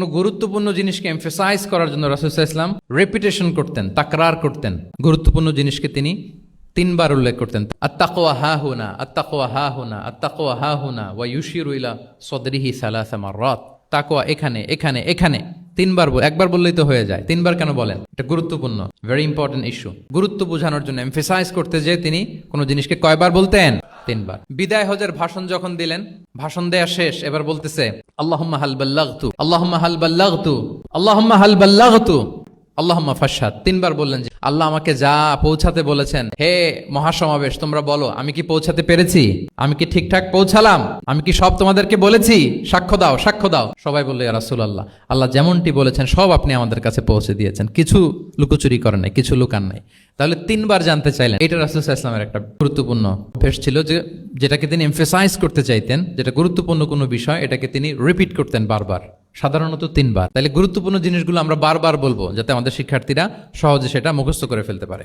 কোনো গুরুত্বপূর্ণ জিনিসকে এমফেসাইজ করার জন্য রাসূল সাল্লাল্লাহু আলাইহি ওয়াসাল্লাম রিপিটেশন করতেন, তাকরার করতেন। গুরুত্বপূর্ণ জিনিসকে তিনি 3 বার উল্লেখ করতেন। আত্তাকওয়া হাহুনা, আত্তাকওয়া হাহুনা, আত্তাকওয়া হাহুনা ওয়া ইউশিরু ইলা সাদরিহি সালাসা মাররাত। তাকওয়া এখানে, এখানে, এখানে 3 বার। একবার বললেই তো হয়ে যায়, 3 বার কেন বলেন? এটা গুরুত্বপূর্ণ, ভেরি ইম্পর্টেন্ট ইস্যু। গুরুত্ব বোঝানোর জন্য এমফেসাইজ করতে যে তিনি কোনো জিনিসকে কয়বার বলতেন? 3 বার। বিদায় হজের ভাষণ যখন দিলেন, ভাষণ দেয়া শেষ, এবার বলতেছে আল্লাহুম্মা হাল বাল্লাগতু, আল্লাহুম্মা হাল বাল্লাগতু, আল্লাহুম্মা হাল বাল্লাগতু, আল্লাহুম্মা ফাশহাদ। 3 বার বললেন যে আল্লাহ আমাকে যা পৌঁছাতে বলেছেন, হে মহাসমাবেশ তোমরা বলো আমি কি পৌঁছাতে পেরেছি? আমি কি ঠিকঠাক পৌঁছালাম? আমি কি সব তোমাদেরকে বলেছি? সাক্ষ্য দাও, সাক্ষ্য দাও। সবাই বললো ইয়া রাসূলুল্লাহ, আল্লাহ যেমনটি বলেছেন সব আপনি আমাদের কাছে পৌঁছে দিয়েছেন, কিছু লুকোচুরি করেন নাই, কিছু লুকান নাই। তাহলে 3 বার জানতে চাইলেন। এটা রাসূল সাল্লাল্লাহু আলাইহি ওয়াসাল্লামের একটা গুরুত্বপূর্ণ অভ্যাস ছিল, যে যেটাকে তিনি এমফেসাইজ করতে চাইতেন, যেটা গুরুত্বপূর্ণ কোনো বিষয়, এটাকে তিনি রিপিট করতেন বারবার, সাধারণত 3 বার। তাহলে গুরুত্বপূর্ণ জিনিসগুলো আমরা বারবার বলবো, যাতে আমাদের শিক্ষার্থীরা সহজে সেটা মুখস্থ করে ফেলতে পারে।